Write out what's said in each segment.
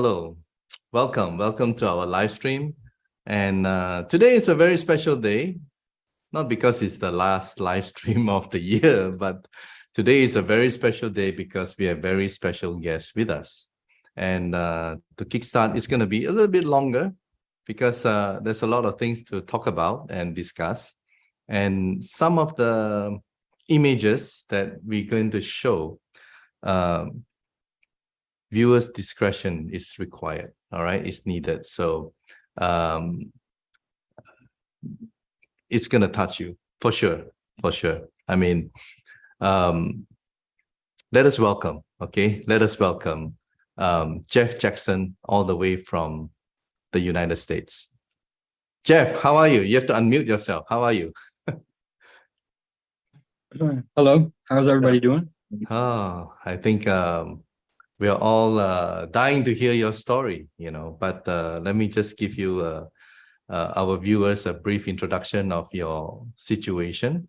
Hello, welcome to our live stream. And today is a very special day, not because it's the last live stream of the year, but today is a very special day because we have very special guests with us. And to kickstart, it's going to be a little bit longer because there's a lot of things to talk about and discuss. And some of the images that we're going to show, viewers' discretion is required. All right, it's needed. So it's gonna touch you for sure. I mean, let us welcome. Okay, let us welcome Jeff Jackson, all the way from the United States. Jeff, how are you? You have to unmute yourself. How are you? Hello, how's everybody doing? Oh, I think we are all dying to hear your story, but let me just give you our viewers a brief introduction of your situation.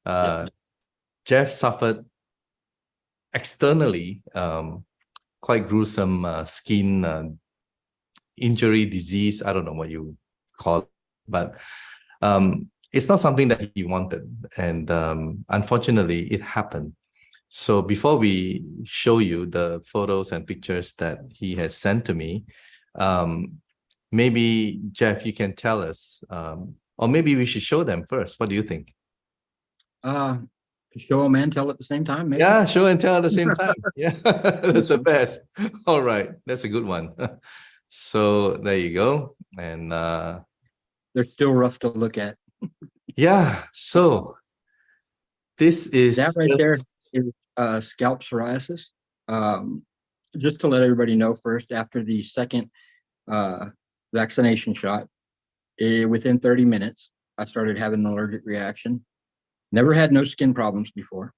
Jeff suffered externally quite gruesome skin injury, disease. I don't know what you call it, but it's not something that he wanted. And unfortunately, it happened. So before we show you the photos and pictures that he has sent to me, maybe, Jeff, you can tell us, or maybe we should show them first. What do you think? Show them and tell at the same time, maybe? Yeah, show and tell at the same time. Yeah, that's the best. All right, that's a good one. So there you go. And they're still rough to look at. Yeah, so this is that right there is scalp psoriasis. Just to let everybody know first, after the second vaccination shot, within 30 minutes, I started having an allergic reaction. Never had no skin problems before.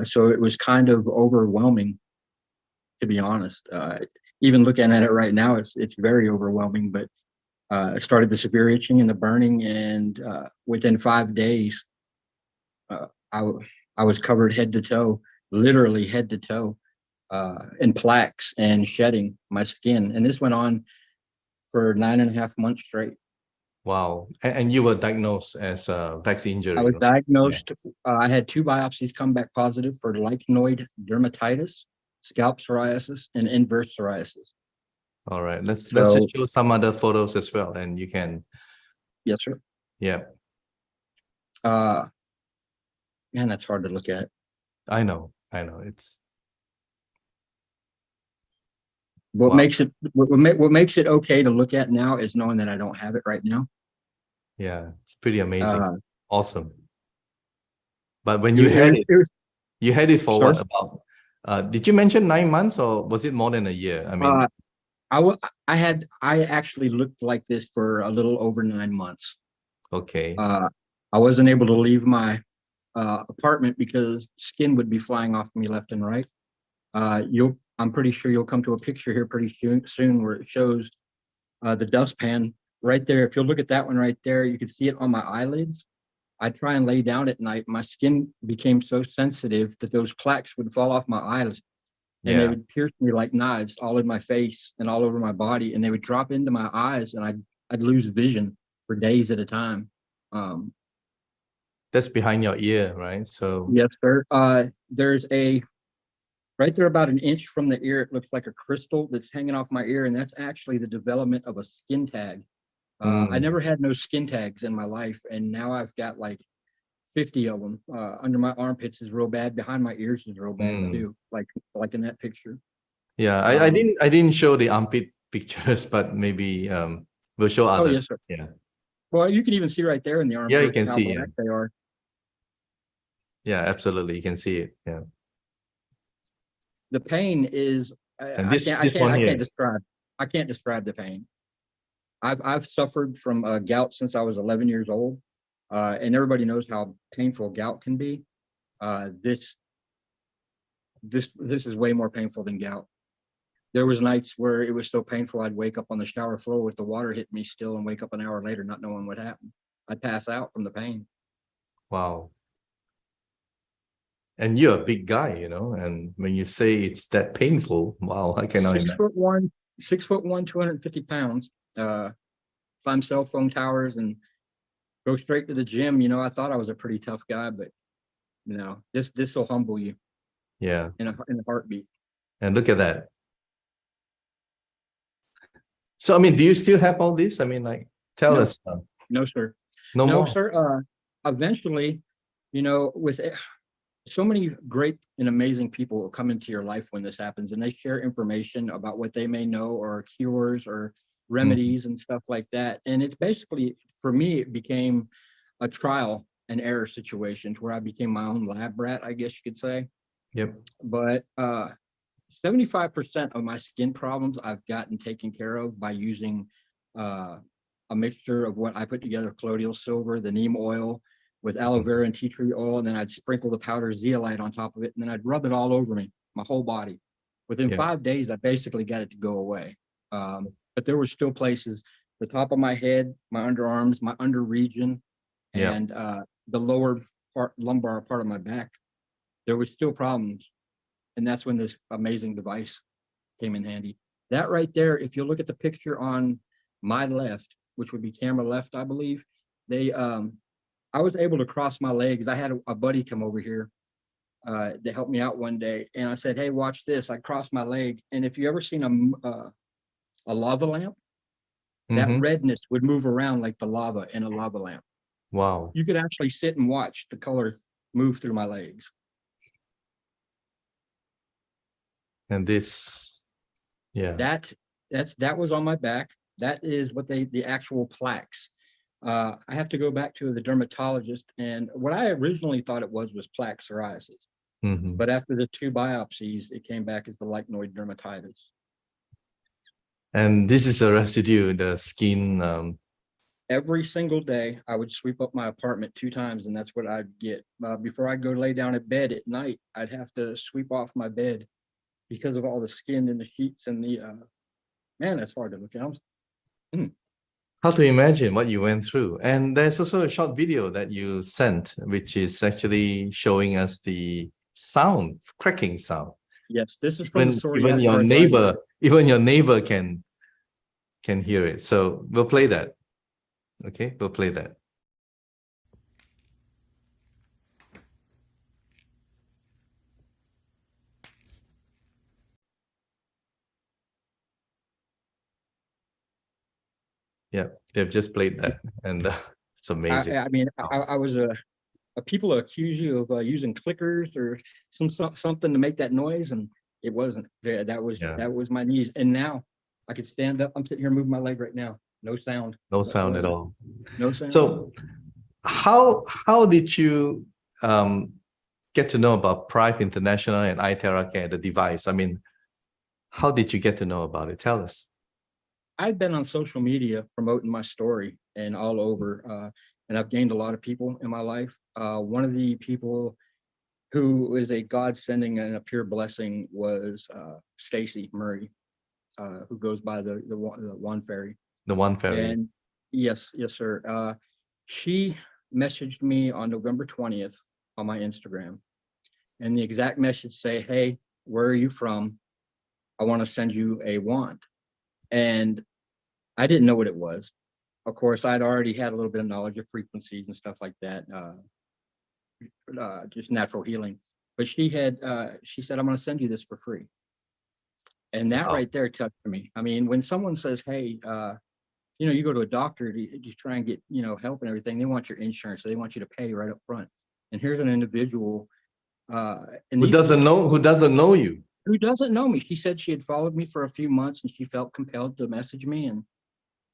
So it was kind of overwhelming, to be honest. Even looking at it right now, it's very overwhelming, but I started the severe itching and the burning, and within 5 days, I was covered head to toe, literally head to toe, in plaques and shedding my skin. And this went on for 9.5 months straight. Wow. And you were diagnosed as a vaccine injury. I was diagnosed. I had 2 biopsies come back positive for lichenoid dermatitis, scalp psoriasis, and inverse psoriasis. All right. Let's just show some other photos as well, and you can. Yes, sir. Yeah. Man, that's hard to look at. I know. It's what makes it okay to look at now is knowing that I don't have it right now. Yeah, it's pretty amazing. Awesome. But when you had it for what, about did you mention 9 months, or was it more than a year? I mean, I actually looked like this for a little over 9 months. Okay. I wasn't able to leave my apartment because skin would be flying off me left and right. I'm pretty sure you'll come to a picture here pretty soon where it shows the dustpan right there. If you'll look at that one right there, you can see it on my eyelids. I try and lay down at night. My skin became so sensitive that those plaques would fall off my eyelids, and they would pierce me like knives all in my face and all over my body, and they would drop into my eyes, and I'd lose vision for days at a time. That's behind your ear, right? So yes, sir. There's a right there about 1 inch from the ear. It looks like a crystal that's hanging off my ear, and that's actually the development of a skin tag. I never had no skin tags in my life, and now I've got like 50 of them. Under my armpits is real bad. Behind my ears is real bad too, like in that picture. Yeah, I didn't show the armpit pictures, but maybe we'll show others. Oh yes, sir. Yeah. Well, you can even see right there in the armpits. Yeah, you can see how black they are. Yeah, absolutely, you can see it. Yeah. The pain is I can't describe the pain. I've suffered from gout since I was 11 years old, and everybody knows how painful gout can be. This is way more painful than gout. There was nights where it was so painful I'd wake up on the shower floor with the water hitting me still, and wake up an hour later not knowing what happened. I'd pass out from the pain. Wow. And you're a big guy, and when you say it's that painful, wow, I cannot imagine. 6'1", 6'1", 250 pounds, climb cell phone towers and go straight to the gym. You know, I thought I was a pretty tough guy, but you know, this will humble you Yeah. in a heartbeat. And look at that. So, I mean, do you still have all this? I mean, like, tell No. us. No, sir. No No, more. sir. Eventually, you know, with so many great and amazing people will come into your life when this happens, and they share information about what they may know or cures or remedies and stuff like that. And it's basically, for me, it became a trial and error situation where I became my own lab rat, I guess you could say. Yep. But 75% of my skin problems I've gotten taken care of by using a mixture of what I put together: colloidal silver, the neem oil with aloe vera and tea tree oil, and then I'd sprinkle the powder zeolite on top of it, and then I'd rub it all over me, my whole body. Within Yeah. 5 days, I basically got it to go away. But there were still places, the top of my head, my underarms, my under region, Yeah. and the lower part, lumbar part of my back. There were still problems. And that's when this amazing device came in handy. That right there, if you look at the picture on my left, which would be camera left, I believe, I was able to cross my legs. I had a buddy come over here that helped me out one day, and I said, "Hey, watch this." I crossed my leg, and if you ever seen a lava lamp, that redness would move around like the lava in a lava lamp. Wow. You could actually sit and watch the color move through my legs. And this, yeah. That was on my back. That is what the actual plaques. I have to go back to the dermatologist, and what I originally thought it was plaque psoriasis. But after the 2 biopsies, it came back as the lichenoid dermatitis. And this is a residue, the skin. Every single day, I would sweep up my apartment 2 times, and that's what I'd get. Before I'd go lay down at bed at night, I'd have to sweep off my bed because of all the skin in the sheets and the, man, that's hard to look at. How to imagine what you went through. And there's also a short video that you sent, which is actually showing us the sound, cracking sound. Yes, this is from the psoriatic even your arthritis. even your neighbor can hear it. So we'll play that. Okay, we'll play that. Yeah, they've just played that, and it's amazing. I mean, I was people accuse you of using clickers or something to make that noise, and it wasn't. That was my knees. And now I could stand up. I'm sitting here moving my leg right now. No sound. No sound at all. No sound. So how did you get to know about Prife International and iTerra, the device? I mean, how did you get to know about it? Tell us. I've been on social media promoting my story and all over, and I've gained a lot of people in my life. One of the people who is a godsending and a pure blessing was Stacy Murray, who goes by the One Fairy. The One Fairy. And yes, sir. She messaged me on November 20th on my Instagram, and the exact message say, "Hey, where are you from? I want to send you a wand." And I didn't know what it was. Of course, I'd already had a little bit of knowledge of frequencies and stuff like that, just natural healing. But she said, "I'm going to send you this for free." And that right there touched me. I mean, when someone says, "Hey, you know, you go to a doctor to try and get, you know, help and everything, they want your insurance, so they want you to pay right up front." And here's an individual who doesn't know you. Who doesn't know me. She said she had followed me for a few months, and she felt compelled to message me and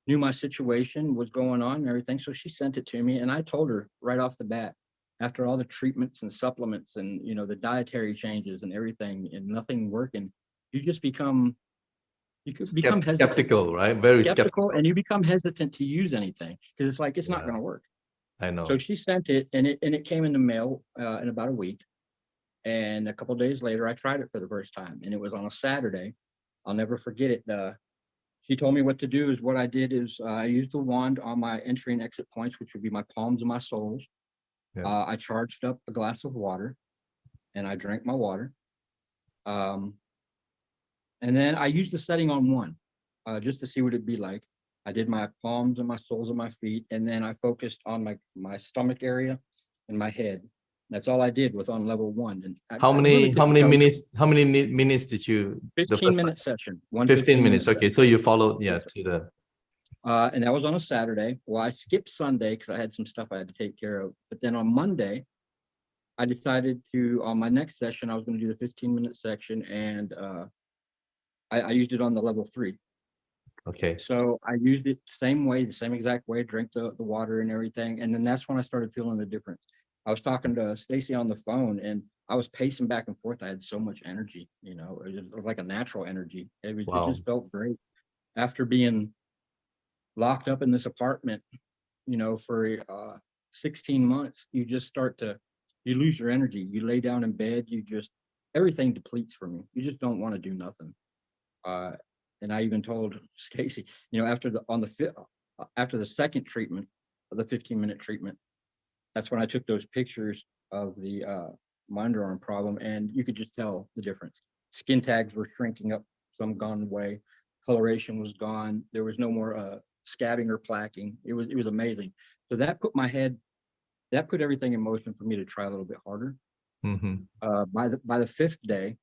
knew my situation was going on and everything. So she sent it to me, and I told her right off the bat, after all the treatments and supplements and, you know, the dietary changes and everything and nothing working, you just become hesitant. Skeptical, right? Very skeptical. And you become hesitant to use anything because it's like, it's not going to work. I know. So she sent it, and it came in the mail in about a week. And a couple of days later, I tried it for the first time, and it was on a Saturday. I'll never forget it. She told me what to do. Is what I did is I used the wand on my entry and exit points, which would be my palms and my soles. Yeah. I charged up a glass of water, and I drank my water. And then I used the setting on 1. just to see what it'd be like. I did my palms and my soles of my feet, and then I focused on my stomach area and my head. That's all I did was on level 1. And How I really many couldn't tell you. minutes did you the 15 first time? minute session, one 15 minute minutes. Okay, session. so you followed, yeah, Yes, sir. to the And that was on a Saturday. Well, I skipped Sunday because I had some stuff I had to take care of. But then on Monday, I decided to, on my next session, I was going to do the 15-minute section, and I used it on the level 3. okay. So I used it same way, the same exact way, drank the water and everything. And then that's when I started feeling the difference. I was talking to Stacy on the phone, and I was pacing back and forth. I had so much energy, it was like a natural energy. It Wow. just felt great after being locked up in this apartment, for 16 months. You just you lose your energy. You lay down in bed, everything depletes from you. You just don't want to do nothing. And I even told Stacy, after the second treatment, the 15-minute treatment, that's when I took those pictures of the my underarm problem, and you could just tell the difference. Skin tags were shrinking up, some gone away, coloration was gone. There was no more scabbing or plaquing. It was amazing. So that put everything in motion for me to try a little bit harder. Mm-hmm. By the 5th day,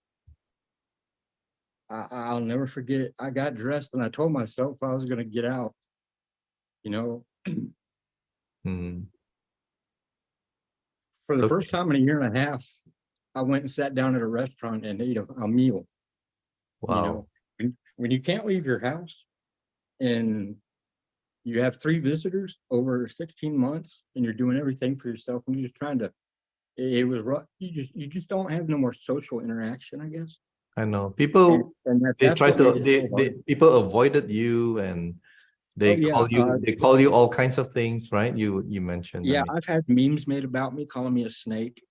I'll never forget it. I got dressed and I told myself I was going to get out. Mm-hmm. For the So first time in a year and a half, I went and sat down at a restaurant and ate a meal. wow. When you can't leave your house and you have 3 visitors over 16 months and you're doing everything for yourself and you're just trying to, it was rough. You just don't have no more social interaction, I guess. I know And, people, and they that's try what made to it so they hard. people avoided you, and Oh yeah. they call you all kinds of things, right? You mentioned, I Yeah, mean, I've had memes made about me calling me a snake.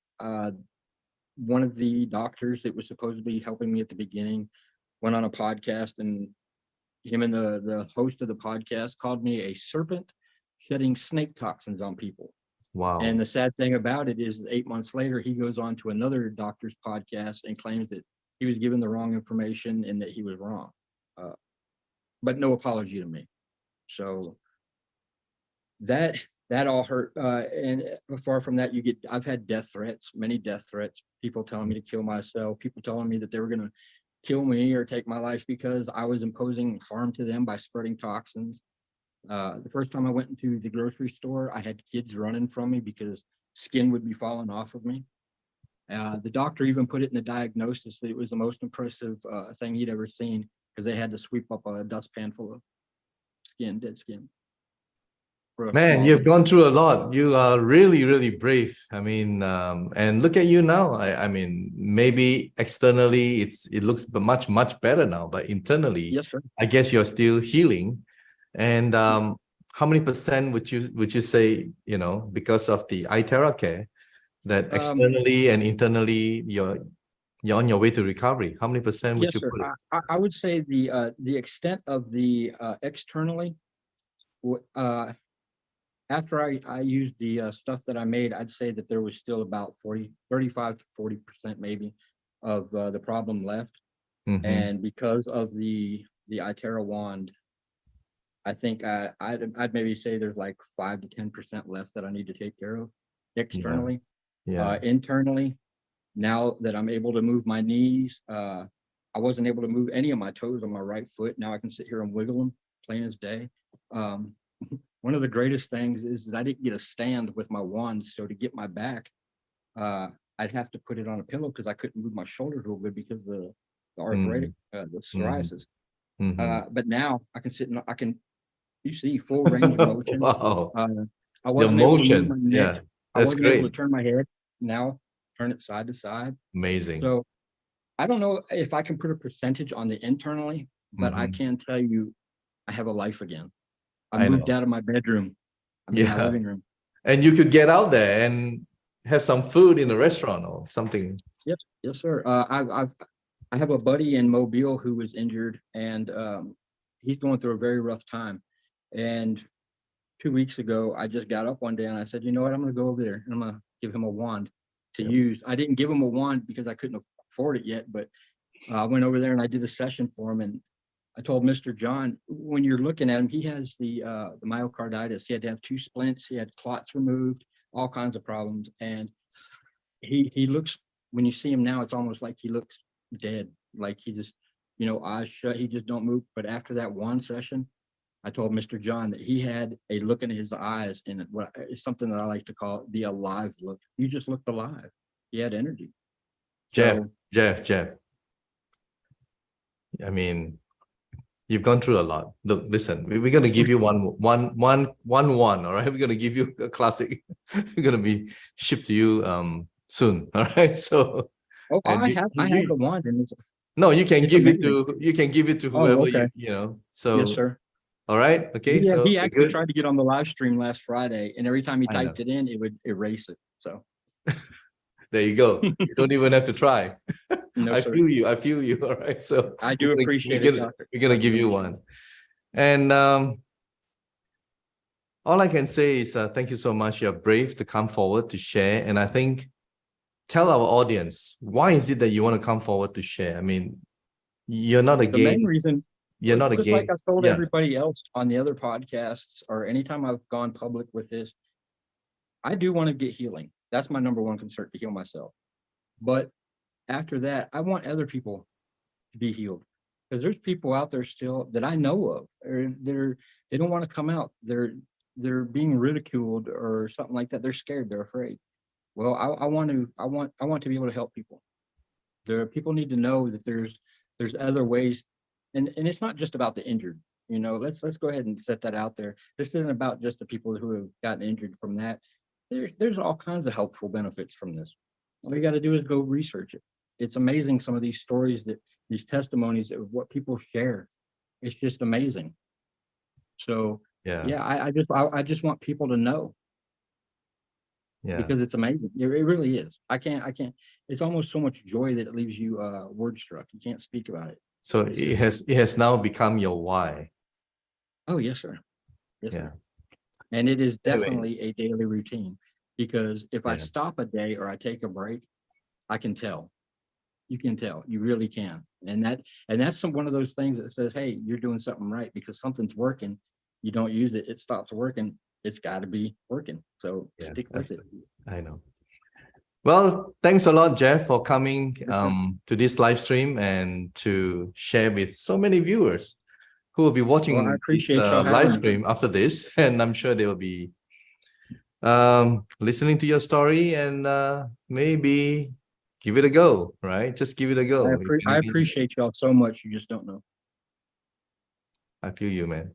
One of the doctors that was supposed to be helping me at the beginning went on a podcast, and him and the host of the podcast called me a serpent shedding snake toxins on people. And wow. the sad thing about it is 8 months later, he goes on to another doctor's podcast and claims that he was given the wrong information and that he was wrong. Uh, but no apology to me. So that that all hurt. And far from that, I've had death threats, many death threats, people telling me to kill myself, people telling me that they were going to kill me or take my life because I was imposing harm to them by spreading toxins. The first time I went into the grocery store, I had kids running from me because skin would be falling off of me. The doctor even put it in the diagnosis that it was the most impressive thing he'd ever seen, because they had to sweep up a dustpan full of dead skin. For a Man, small you've visit. gone through a lot. You are really, really brave. I mean, and look at you now. I mean, maybe externally it looks much, much better now, but internally, Yes, sir. I guess you're still healing. And how many percent would you say, because of the iTerra care, that Um, externally and internally you're on your way to recovery? How many percent would yes, you sir. put it? I would say the extent of the externally, after I used the stuff that I made, I'd say that there was still about 35 to 40% maybe of the problem left. Mm-hmm. And because of the iTerra wand, I think I'd maybe say there's like 5 to 10% left that I need to take care of Yeah. externally. Yeah. Internally, now that I'm able to move my knees, I wasn't able to move any of my toes on my right foot. Now I can sit here and wiggle them plain as day. Um, one of the greatest things is that I didn't get a stand with my wand. So to get my back, I'd have to put it on a pillow because I couldn't move my shoulders real good because the arthritic, the Mm-hmm. psoriasis. Mm-hmm. But now I can sit and you see full range of motion. Wow. Uh, I The wasn't able to move my motion. neck. Yeah. I That's wasn't able to great. turn my head. Now turn it side to side. Amazing. So I don't know if I can put a percentage on the internally, but I Mm-hmm. can tell you I have a life again. I I moved know. out of my bedroom. I'm in my Yeah. living room. And you could get out there and have some food in a restaurant or something. Yes, yes, sir. I have a buddy in Mobile who was injured, and he's going through a very rough time. And 2 weeks ago, I just got up one day and I said, you know what, I'm going to go over there and I'm going to give him a wand to Yep. use. I didn't give him a wand because I couldn't afford it yet, but I went over there and I did a session for him, and I told Mr. John, when you're looking at him, he has the myocarditis. He had to have 2 splints. He had clots removed, all kinds of problems. And he looks, when you see him now, it's almost like he looks dead. Like he just, eyes shut, he just don't move. But after that one session, I told Mr. John that he had a look in his eyes, and what is something that I like to call the alive look. You just looked alive. He had energy. Jeff, So, Jeff. I mean, you've gone through a lot. Look, listen, we're gonna give you one. All right, we're gonna give you a classic. We're gonna be shipped to you soon. All right, so. And I have the one, and no, you can it's give it amazing. to Oh, whoever okay. you know. Yes, So, sir. all right, okay, Yeah, so he we're actually good. tried to get on the live stream last Friday, and every time he I know. typed it in, it would erase it. So There you go. You don't even have to try. no, I sir. feel you. I feel you. All right. So I do appreciate it, Doctor. we're gonna give you one. And all I can say is thank you so much. You're brave to come forward to share. And I think tell our audience, why is it that you want to come forward to share? I mean, you're not The main against. reason, You're not just like against. I've told Yeah. everybody else on the other podcasts, or anytime I've gone public with this, I do want to get healing. That's my number one concern, to heal myself. But after that, I want other people to be healed, because there's people out there still that I know of, or they don't want to come out. They're being ridiculed or something like that. They're scared. They're afraid. Well, I want to be able to help people. People need to know that there's other ways, and it's not just about the injured. Let's go ahead and set that out there. This isn't about just the people who have gotten injured from that. There's all kinds of helpful benefits from this. All you got to do is go research it. It's amazing, some of these stories, these testimonies of what people share. It's just amazing. So yeah, I just want people to know, because it's amazing. It really is. I can't. It's almost so much joy that it leaves you word struck. You can't speak about it. So it has now become your why. Oh yes, sir. Yes, sir. And it is definitely a daily routine, because if I stop a day or I take a break, I can tell. You can tell. You really can. And that's one of those things that says, hey, you're doing something right, because something's working. You don't use it, it stops working. It's got to be working. So stick with it. I know. Well, thanks a lot, Jeff, for coming to this live stream and to share with so many viewers who will be watching this live stream after this. And I'm sure they will be listening to your story and maybe give it a go, right? Just give it a go. I appreciate y'all so much. You just don't know. I feel you, man.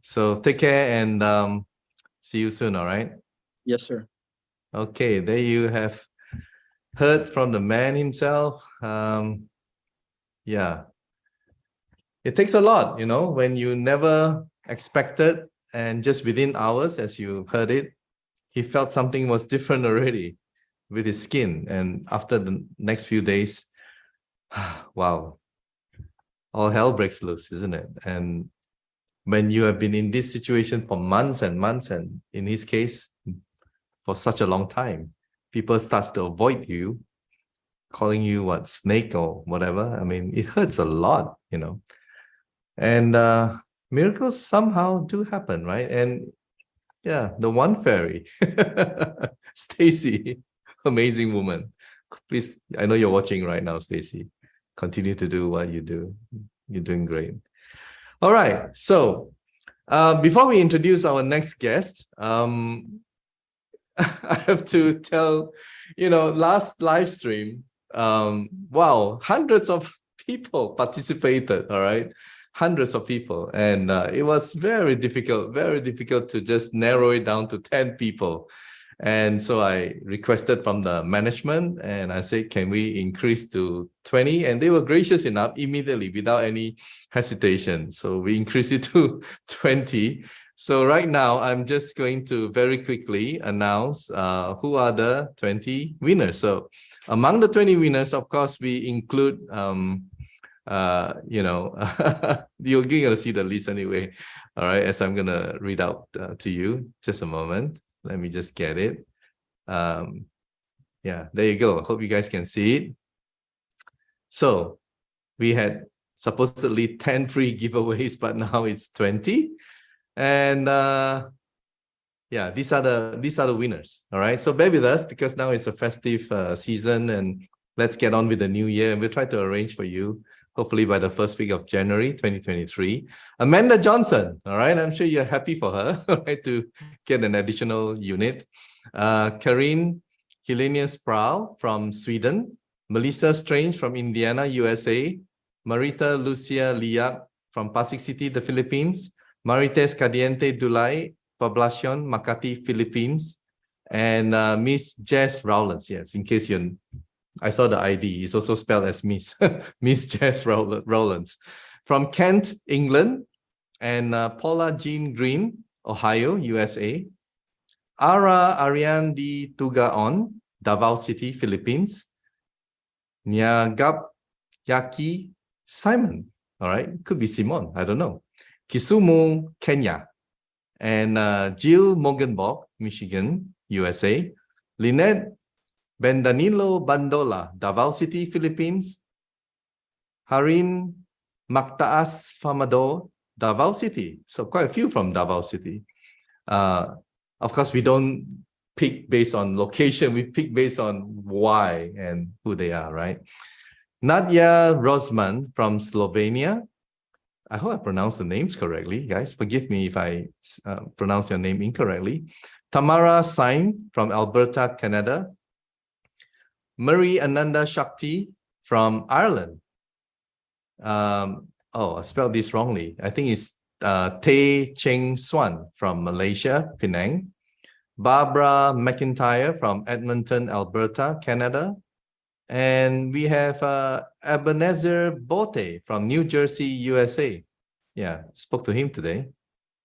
So take care and see you soon, all right? Yes, sir. Okay, there you have heard from the man himself. Yeah. It takes a lot, when you never expected, and just within hours, as you heard it, he felt something was different already with his skin. And after the next few days, wow, all hell breaks loose, isn't it? And when you have been in this situation for months and months, and in his case, for such a long time, people start to avoid you, calling you what, snake or whatever. I mean, it hurts a lot, And miracles somehow do happen, right? And yeah, the one fairy, Stacy, amazing woman. Please, I know you're watching right now, Stacy. Continue to do what you do. You're doing great. All right. So before we introduce our next guest, I have to tell, last live stream, wow, hundreds of people participated. All right. Hundreds of people. And it was very difficult to just narrow it down to 10 people. And so I requested from the management and I said, can we increase to 20? And they were gracious enough immediately without any hesitation. So we increased it to 20. So right now, I'm just going to very quickly announce who are the 20 winners. So among the 20 winners, of course, we include you're gonna see the list anyway. All right, as I'm gonna read out to you. Just a moment. Let me just get it. Yeah, there you go. Hope you guys can see it. So we had supposedly 10 free giveaways, but now it's 20. And yeah, these are the winners. All right. So bear with us because now it's a festive season, and let's get on with the new year. And we'll try to arrange for you, hopefully by the first week of January 2023. Amanda Johnson. All right. I'm sure you're happy for her, right, to get an additional unit. Karin Helenius Prowl from Sweden. Melissa Strange from Indiana, USA. Marita Lucia Liak from Pasig City, the Philippines. Marites Cadiente Dulay, Poblacion, Makati, Philippines. And Miss Jess Rowlands. Yes, in case I saw the ID. It's also spelled as Miss, Miss Jess Rowlands. From Kent, England. And Paula Jean Green, Ohio, USA. Ara Ariane Di Tugaon, Davao City, Philippines. Nyagap Yaki Simon. All right, could be Simon, I don't know. Kisumu, Kenya. And Jill Mogenbach, Michigan, USA. Lynette Bendanilo Bandola, Davao City, Philippines. Harin Maktaas Famado, Davao City. So quite a few from Davao City. Of course, we don't pick based on location. We pick based on why and who they are, right? Nadia Rosman from Slovenia. I hope I pronounced the names correctly, guys. Forgive me if I pronounce your name incorrectly. Tamara Sain from Alberta, Canada. Marie Ananda Shakti from Ireland. I spelled this wrongly. I think it's Tay Cheng Swan from Malaysia, Penang. Barbara McIntyre from Edmonton, Alberta, Canada. And we have Ebenezer Bote from New Jersey, USA. Yeah, spoke to him today.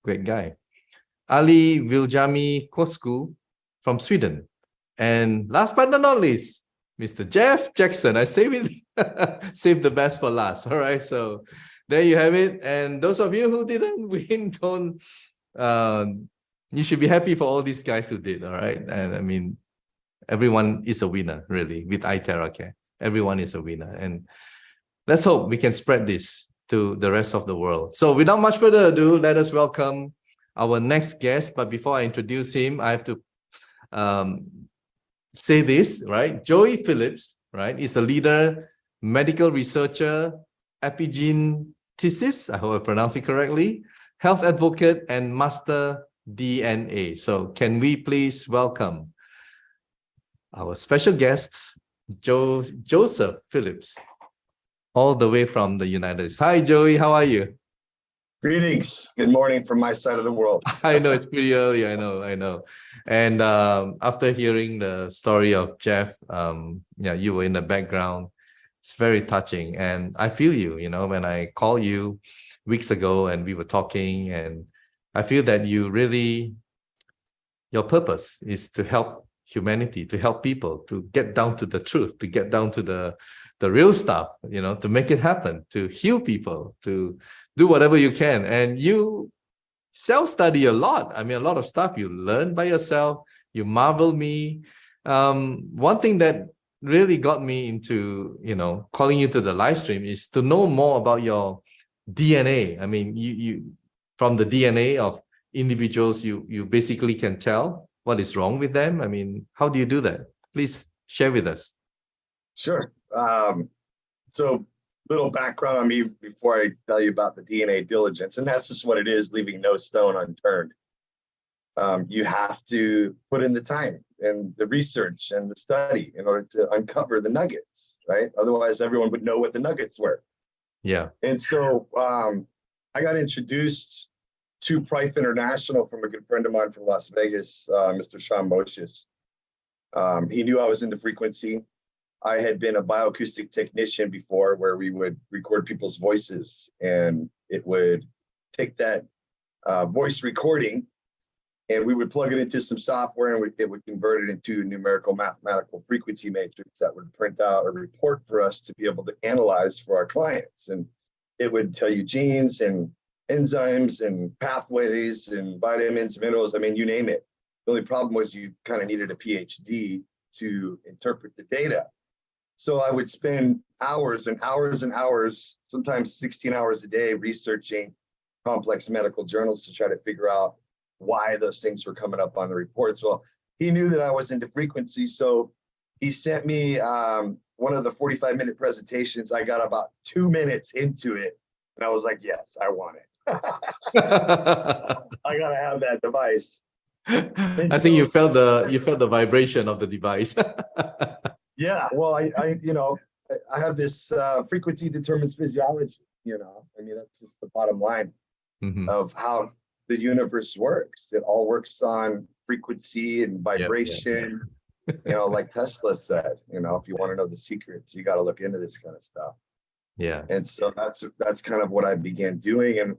Great guy. Ali Viljami Kosku from Sweden. And last but not least, Mr. Jeff Jackson. I saved the best for last. All right, so there you have it. And those of you who didn't win, you should be happy for all these guys who did. All right, and I mean, everyone is a winner, really, with iTerra. Everyone is a winner. And let's hope we can spread this to the rest of the world. So without much further ado, let us welcome our next guest. But before I introduce him, I have to say this, right? Joey Phillips, right, is a leader, medical researcher, epigeneticist, I hope I pronounced it correctly, health advocate, and master DNA. So can we please welcome our special guest, Joseph Phillips, all the way from the United States. Hi, Joey. How are you? Greetings. Good morning from my side of the world. I know it's pretty early. I know. And after hearing the story of Jeff, you were in the background. It's very touching, and I feel you. You know, when I called you weeks ago and we were talking, and I feel that your purpose is to help humanity, to help people, to get down to the truth, to get down to the real stuff, you know, to make it happen, to heal people, to do whatever you can. And you self-study a lot. I mean, a lot of stuff you learn by yourself. You marvel me. One thing that really got me into, you know, calling you to the live stream is to know more about your DNA. I mean, you from the DNA of individuals, you basically can tell what is wrong with them. I mean, how do you do that? Please share with us. Sure. So little background on me before I tell you about the DNA diligence, and that's just what it is, leaving no stone unturned. You have to put in the time and the research and the study in order to uncover the nuggets, right? Otherwise, everyone would know what the nuggets were. Yeah. And so I got introduced to Prife International from a good friend of mine from Las Vegas, Mr. Sean Moshes. He knew I was into frequency. I had been a bioacoustic technician before, where we would record people's voices, and it would take that voice recording and we would plug it into some software, and it would convert it into a numerical mathematical frequency matrix that would print out a report for us to be able to analyze for our clients. And it would tell you genes and enzymes and pathways and vitamins, minerals, I mean, you name it. The only problem was you kind of needed a PhD to interpret the data. So I would spend hours and hours and hours, sometimes 16 hours a day, researching complex medical journals to try to figure out why those things were coming up on the reports. Well, he knew that I was into frequency, so he sent me one of the 45-minute presentations. I got about 2 minutes into it, and I was like, yes, I want it. I gotta have that device. I think you felt the vibration of the device. Yeah, well, I have this frequency determines physiology, I mean, that's just the bottom line of how the universe works. It all works on frequency and vibration, like Tesla said, if you want to know the secrets, you got to look into this kind of stuff. Yeah. And so that's kind of what I began doing. And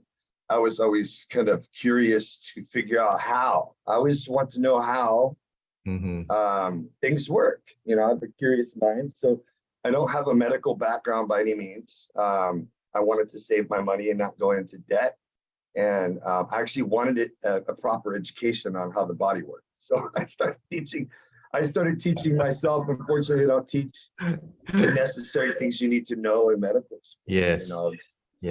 I was always kind of curious to figure out how. I always want to know how things work. I have a curious mind. So I don't have a medical background by any means. I wanted to save my money and not go into debt. And I actually wanted a proper education on how the body works. So I started teaching myself. Unfortunately, I don't teach the necessary things you need to know in medical schools. Yes.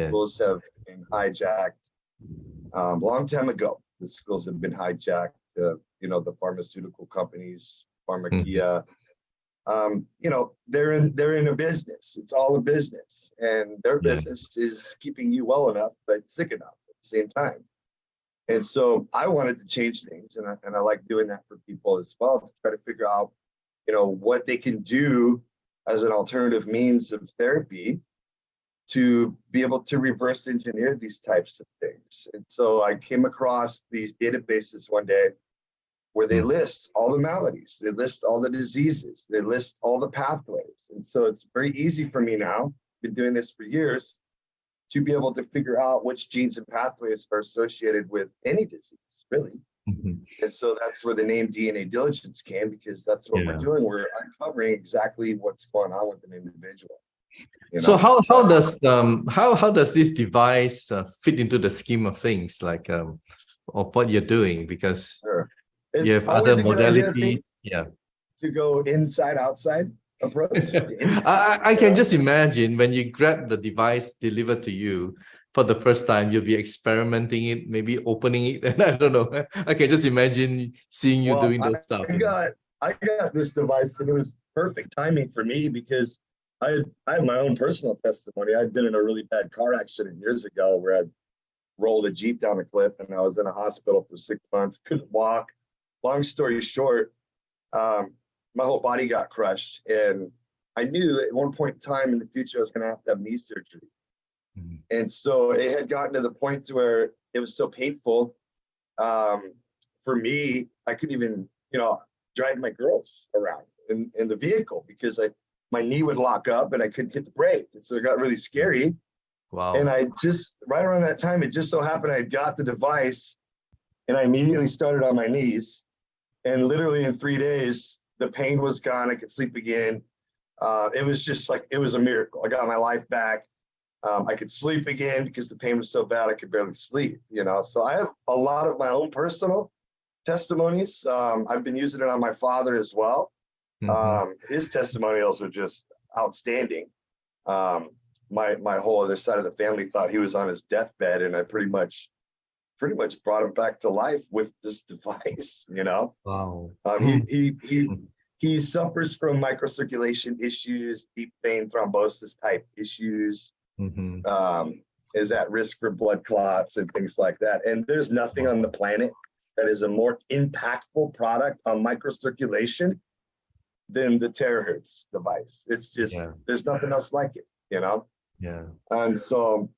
Schools have been hijacked long time ago. The schools have been hijacked. The pharmaceutical companies, Pharmacia, they're in a business. It's all a business, and their business is keeping you well enough but sick enough at the same time. And so I wanted to change things, and I like doing that for people as well, to try to figure out, what they can do as an alternative means of therapy to be able to reverse engineer these types of things. And so I came across these databases one day where they list all the maladies, they list all the diseases, they list all the pathways. And so it's very easy for me now, been doing this for years, to be able to figure out which genes and pathways are associated with any disease, really. And so that's where the name DNA Diligence came, because that's what we're doing. We're uncovering exactly what's going on with an individual. So how does this device fit into the scheme of things, like of what you're doing? Because you have other modalities. To go inside outside approach. I can just imagine when you grab the device delivered to you for the first time, you'll be experimenting it, maybe opening it, and I don't know. I can just imagine seeing you doing those stuff. I got this device, and it was perfect timing for me because I have my own personal testimony. I'd been in a really bad car accident years ago where I rolled a Jeep down a cliff, and I was in a hospital for 6 months, couldn't walk. Long story short, my whole body got crushed, and I knew at one point in time in the future I was going to have knee surgery. And so it had gotten to the point to where it was so painful for me, I couldn't even, drive my girls around in the vehicle because my knee would lock up and I couldn't hit the brake. And so it got really scary. Wow. And I just, right around that time, it just so happened I got the device, and I immediately started on my knees. And literally in 3 days, the pain was gone. I could sleep again. It was just like, it was a miracle. I got my life back. I could sleep again because the pain was so bad I could barely sleep, So I have a lot of my own personal testimonies. I've been using it on my father as well. His testimonials are just outstanding. My whole other side of the family thought he was on his deathbed, and I pretty much brought him back to life with this device, Wow. He suffers from microcirculation issues, deep vein thrombosis type issues, is at risk for blood clots and things like that. And there's nothing on the planet that is a more impactful product on microcirculation than the terahertz device. It's just, there's nothing else like it, And so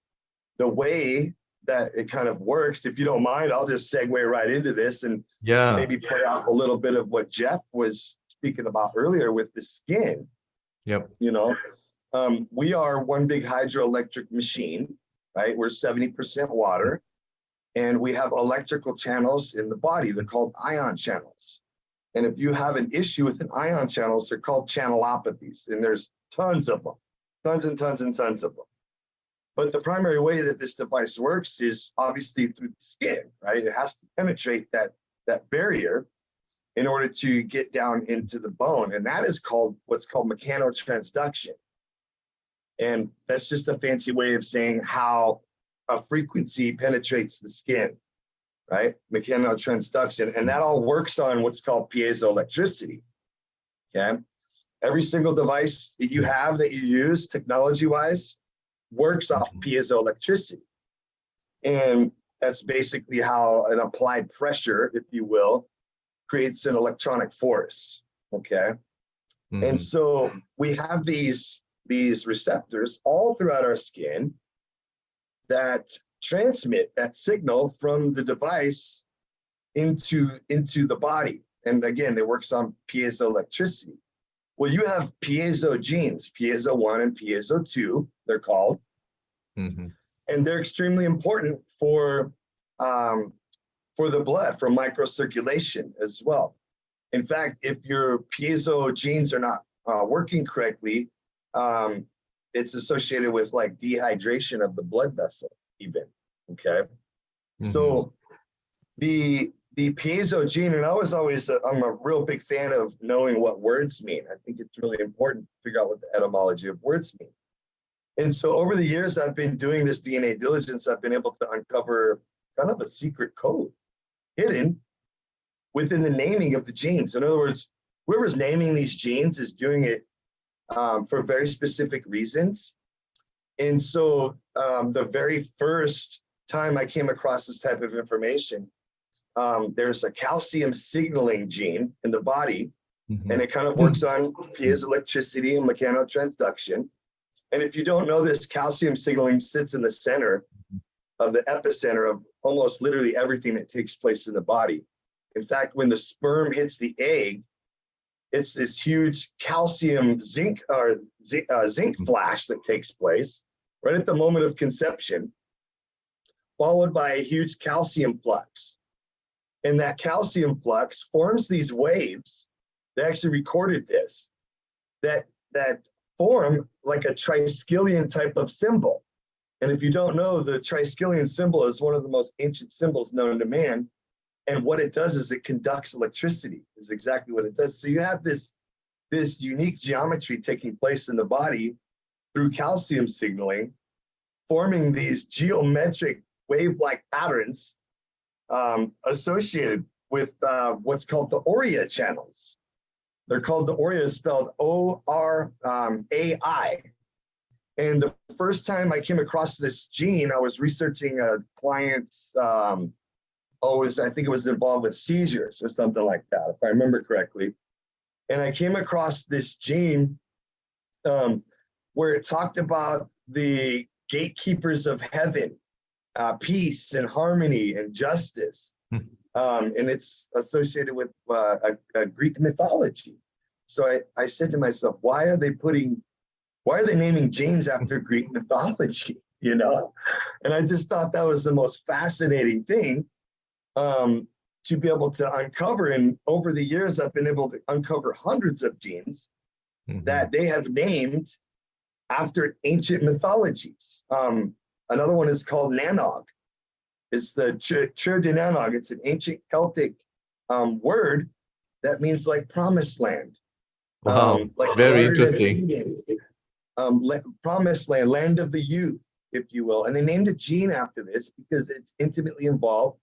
the way that it kind of works, if you don't mind, I'll just segue right into this and maybe play out a little bit of what Jeff was speaking about earlier with the skin. We are one big hydroelectric machine, right? We're 70% water, and we have electrical channels in the body. They're called ion channels. And if you have an issue with an ion channels, they're called channelopathies, and there's tons of them, tons and tons and tons of them. But the primary way that this device works is obviously through the skin, right? It has to penetrate that barrier. in order to get down into the bone. And that is called what's called mechanotransduction. And that's just a fancy way of saying how a frequency penetrates the skin, right? Mechanotransduction. And that all works on what's called piezoelectricity. Okay. Every single device that you have that you use technology-wise works off piezoelectricity. And that's basically how an applied pressure, if you will, creates an electronic force. Okay. And so we have these receptors all throughout our skin that transmit that signal from the device into the body. And again, it works on piezoelectricity. Well, you have piezo genes, piezo 1 and piezo 2, they're called. And they're extremely important for the blood, for microcirculation as well. In fact, if your piezo genes are not working correctly, it's associated with like dehydration of the blood vessel even, okay? So the piezo gene, and I'm a real big fan of knowing what words mean. I think it's really important to figure out what the etymology of words mean. And so over the years, I've been doing this DNA diligence. I've been able to uncover kind of a secret code hidden within the naming of the genes. In other words, whoever's naming these genes is doing it for very specific reasons. And so the very first time I came across this type of information, there's a calcium signaling gene in the body, and it kind of works on piezoelectricity and mechanotransduction. And if you don't know this, calcium signaling sits in the center of the epicenter of almost literally everything that takes place in the body. In fact, when the sperm hits the egg, it's this huge calcium zinc flash that takes place right at the moment of conception, followed by a huge calcium flux. And that calcium flux forms these waves. They actually recorded this, that form like a triskelion type of symbol. And if you don't know, the triskelion symbol is one of the most ancient symbols known to man. And what it does is it conducts electricity, is exactly what it does. So you have this unique geometry taking place in the body through calcium signaling, forming these geometric wave-like patterns associated with what's called the Aurea channels. They're called the Aurea, spelled O-R-A-I. And the first time I came across this gene, I was researching a client's, I think it was involved with seizures or something like that, if I remember correctly. And I came across this gene where it talked about the gatekeepers of heaven, peace and harmony and justice. And it's associated with a Greek mythology. So I said to myself, why are they naming genes after Greek mythology, you know? And I just thought that was the most fascinating thing to be able to uncover. And over the years, I've been able to uncover hundreds of genes that they have named after ancient mythologies. Another one is called Nanog. It's the Chur de Nanog. It's an ancient Celtic word that means like promised land. Wow, like very interesting. Promised land, land of the youth, if you will. And they named a gene after this because it's intimately involved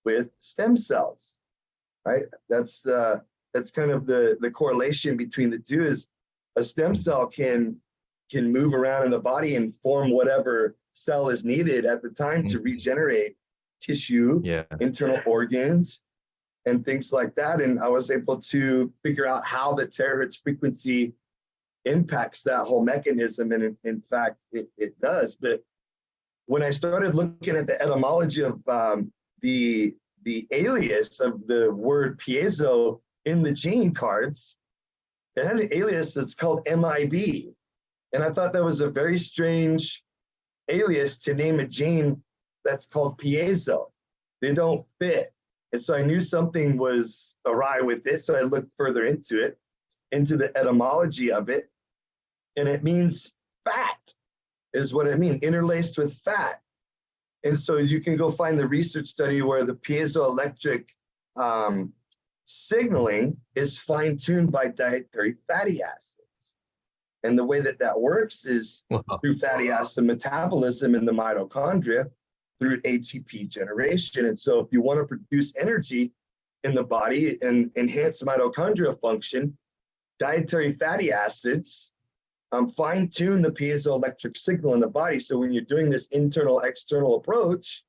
with stem cells, right? That's kind of the correlation between the two. Is a stem cell can move around in the body and form whatever cell is needed at the time to regenerate tissue, internal organs, and things like that. And I was able to figure out how the terahertz frequency impacts that whole mechanism. And in fact, it does. But when I started looking at the etymology of the alias of the word piezo in the gene cards, it had an alias that's called MIB. And I thought that was a very strange alias to name a gene that's called piezo. They don't fit. And so I knew something was awry with it. So I looked further into it, into the etymology of it. And it means fat is what it means, interlaced with fat. And so you can go find the research study where the piezoelectric signaling is fine-tuned by dietary fatty acids. And the way that that works is through fatty acid metabolism in the mitochondria through ATP generation. And so if you want to produce energy in the body and enhance mitochondrial function, dietary fatty acids fine-tune the piezoelectric signal in the body. So when you're doing this internal-external approach,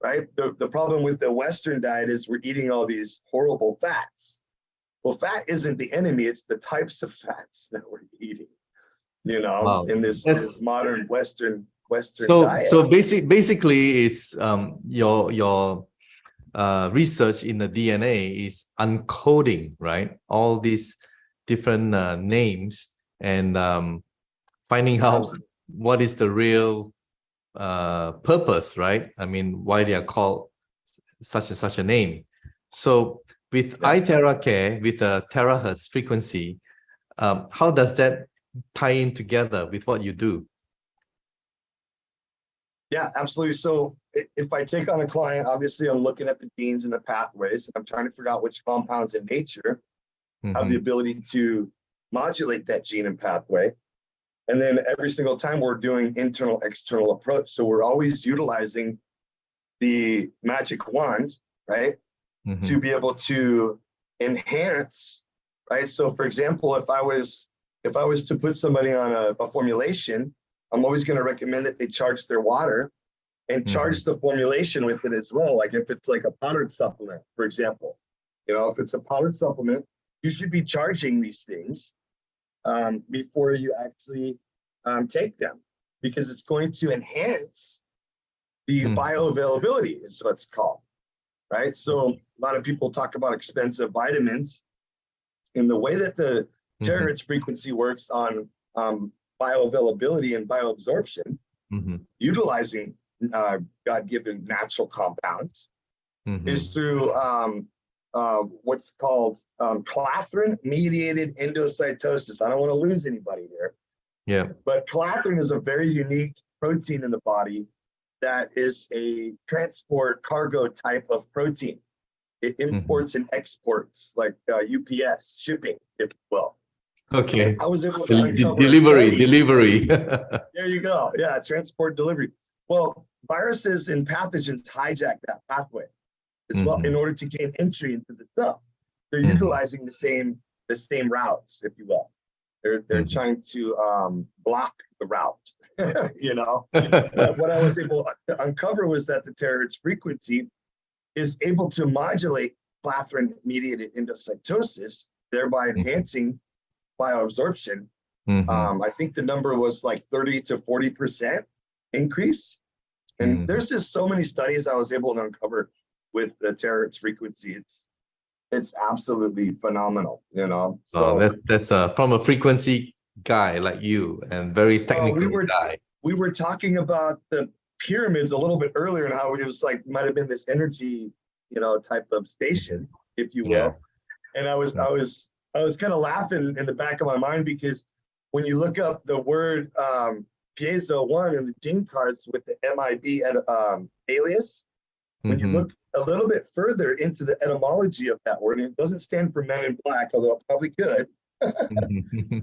right, the problem with the Western diet is we're eating all these horrible fats. Well, fat isn't the enemy, it's the types of fats that we're eating, you know, Wow. in this modern Western So diet. so basically it's your research in the DNA is uncoding, right, all these different names and finding out what is the real purpose, right? I mean, why they are called such and such a name. So with iTerra with a terahertz frequency, how does that tie in together with what you do? Yeah, absolutely. So if I take on a client, obviously I'm looking at the genes and the pathways, and I'm trying to figure out which compounds in nature have the ability to modulate that gene and pathway. And then every single time we're doing internal external approach. So we're always utilizing the magic wand, right? To be able to enhance, right? So for example, if I was to put somebody on a formulation, I'm always going to recommend that they charge their water and charge the formulation with it as well. Like if it's like a powdered supplement, for example, you know, if it's a powdered supplement, you should be charging these things before you actually take them, because it's going to enhance the bioavailability is what's called, right? So a lot of people talk about expensive vitamins, and the way that the terahertz frequency works on bioavailability and bioabsorption, utilizing God-given natural compounds, is through what's called clathrin-mediated endocytosis. I don't want to lose anybody here. Yeah. But clathrin is a very unique protein in the body that is a transport cargo type of protein. It imports and exports, like UPS, shipping, if you will. Okay. And I was able to uncover delivery. There you go. Yeah, transport delivery. Well, viruses and pathogens hijack that pathway as well in order to gain entry into the cell. They're utilizing the same routes, if you will. They're trying to block the route, you know. But what I was able to uncover was that the terahertz frequency is able to modulate clathrin-mediated endocytosis, thereby enhancing bioabsorption. I think the number was like 30 to 40% increase. And there's just so many studies I was able to uncover with the terahertz frequency. It's absolutely phenomenal, you know. So that's from a frequency guy like you, and very technical guy. We were talking about the pyramids a little bit earlier, and how it was like might have been this energy, you know, type of station, if you will. And I was kind of laughing in the back of my mind, because when you look up the word piezo 1 in the gene cards with the MIB alias, when you look a little bit further into the etymology of that word, and it doesn't stand for men in black, although it probably could,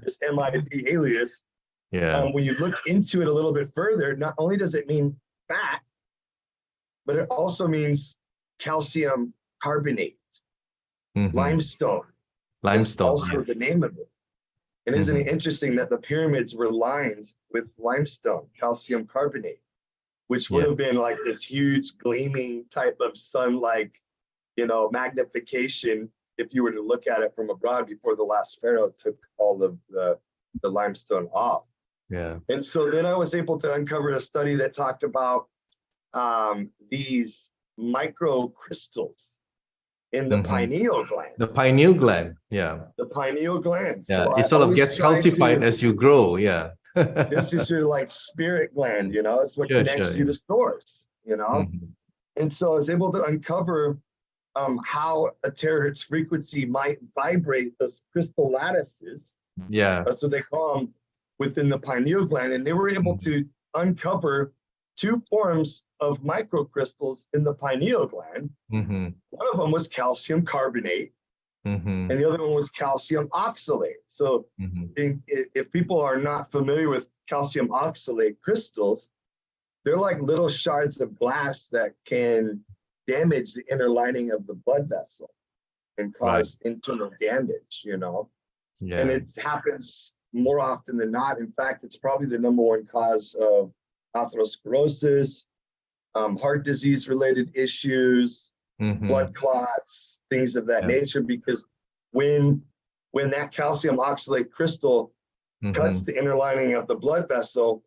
this MIB alias. When you look into it a little bit further, not only does it mean fat, but it also means calcium carbonate, limestone. Limestone. Also the name of it. And isn't it interesting that the pyramids were lined with limestone, calcium carbonate, which would have been like this huge gleaming type of sun-like, you know, magnification if you were to look at it from abroad before the last pharaoh took all of the limestone off. And so then I was able to uncover a study that talked about these microcrystals in the pineal gland. The pineal gland, The pineal gland. So it sort of gets calcified as you grow, This is your like spirit gland, you know, it's what connects you to source, you know. And so I was able to uncover how a terahertz frequency might vibrate those crystal lattices. That's what they call them within the pineal gland. And they were able to uncover 2 forms of microcrystals in the pineal gland. One of them was calcium carbonate, Mm-hmm. and the other one was calcium oxalate. So if people are not familiar with calcium oxalate crystals, they're like little shards of glass that can damage the inner lining of the blood vessel and cause internal damage, you know? Yeah. And it happens more often than not. In fact, it's probably the #1 cause of atherosclerosis, heart disease related issues, blood clots, things of that nature, because when that calcium oxalate crystal cuts the inner lining of the blood vessel,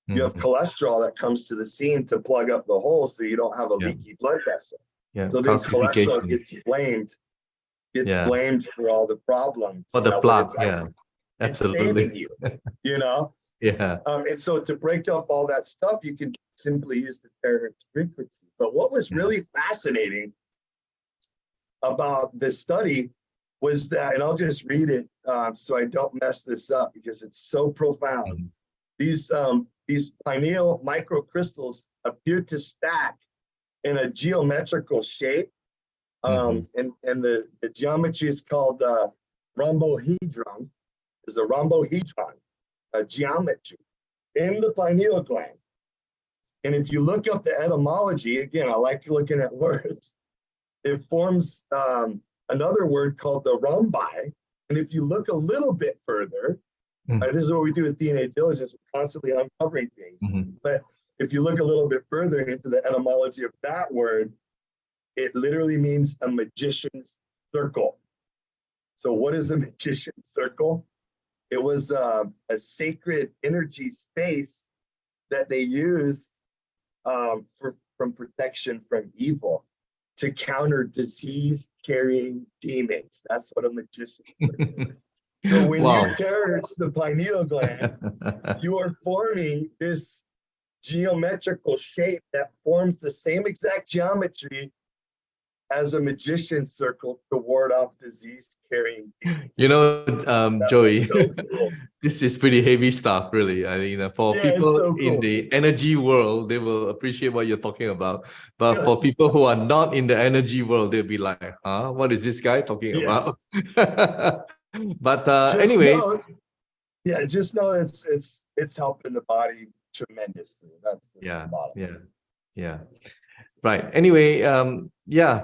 you have cholesterol that comes to the scene to plug up the hole so you don't have a leaky blood vessel. Yeah. So then cholesterol gets blamed for all the problems. For the plaque, It's saving you, you know? Yeah. And so to break up all that stuff, you can simply use the terahertz frequency. But what was really fascinating about this study was that, and I'll just read it so I don't mess this up because it's so profound. These pineal microcrystals appear to stack in a geometrical shape, and the geometry is called rhombohedron. Is a rhombohedron, a geometry in the pineal gland. And if you look up the etymology, again, I like looking at words, it forms another word called the rhombi. And if you look a little bit further, this is what we do with DNA diligence, we're constantly uncovering things. But if you look a little bit further into the etymology of that word, it literally means a magician's circle. So what is a magician's circle? It was a sacred energy space that they used from protection from evil to counter disease-carrying demons. That's what a magician's circle is. So when you terahertz the pineal gland, you are forming this geometrical shape that forms the same exact geometry as a magician's circle to ward off disease-carrying demons. You know, Joey, so cool. This is pretty heavy stuff, really. I mean, for people in the energy world, they will appreciate what you're talking about. But for people who are not in the energy world, they'll be like, huh? What is this guy talking about? But anyway. Just know it's helping the body tremendously. That's the bottom. Yeah. Right. Anyway,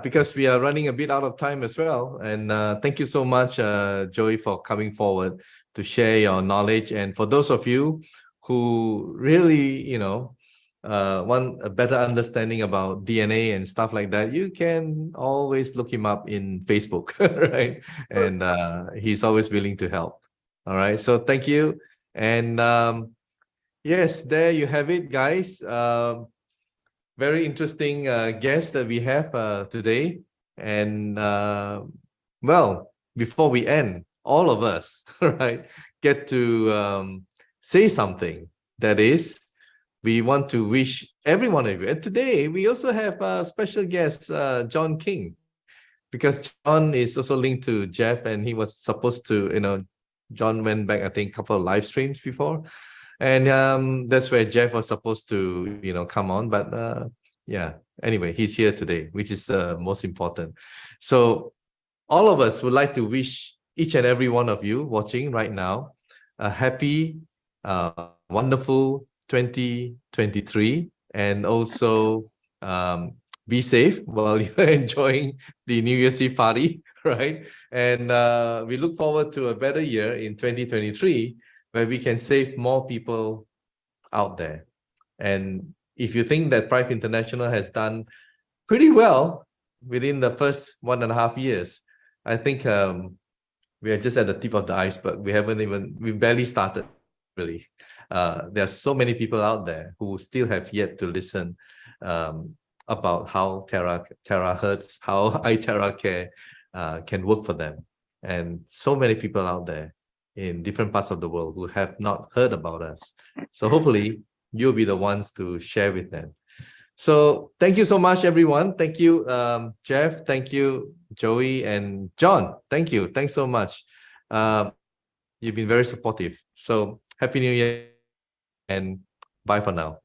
because we are running a bit out of time as well. And thank you so much, Joey, for coming forward to share your knowledge. And for those of you who really, want a better understanding about DNA and stuff like that, you can always look him up in Facebook, right? And he's always willing to help. All right. So thank you. And yes, there you have it, guys. Very interesting guest that we have today. And well, before we end, all of us, right, get to say something. That is, we want to wish every one of you. And today, we also have a special guest, John King, because John is also linked to Jeff, and he was supposed to, John went back, I think, a couple of live streams before. And that's where Jeff was supposed to, come on. But anyway, he's here today, which is most important. So all of us would like to wish each and every one of you watching right now a happy, wonderful 2023, and also be safe while you're enjoying the New Year's Eve party, right? And we look forward to a better year in 2023, where we can save more people out there. And if you think that Prife International has done pretty well within the first 1.5 years, I think we are just at the tip of the iceberg. We barely started, really. There are so many people out there who still have yet to listen about how terahertz, how iTeraCare can work for them. And so many people out there in different parts of the world who have not heard about us. So hopefully you'll be the ones to share with them. So thank you so much, everyone. Thank you, Jeff. Thank you, Joey, and John. Thank you. Thanks so much. You've been very supportive. So Happy New Year and bye for now.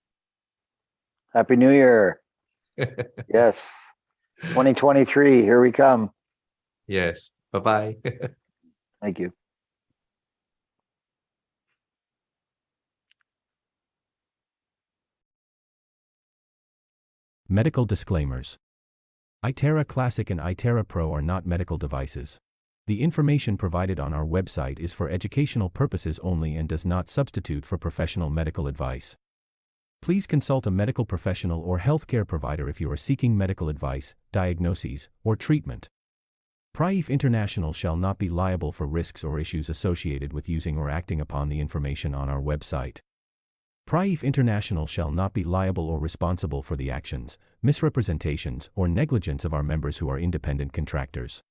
Happy New Year. Yes. 2023, here we come. Yes. Bye-bye. Thank you. Medical disclaimers. iTerra Classic and iTerra Pro are not medical devices. The information provided on our website is for educational purposes only and does not substitute for professional medical advice. Please consult a medical professional or healthcare provider if you are seeking medical advice, diagnoses, or treatment. Prife International shall not be liable for risks or issues associated with using or acting upon the information on our website. Prife International shall not be liable or responsible for the actions, misrepresentations, or negligence of our members who are independent contractors.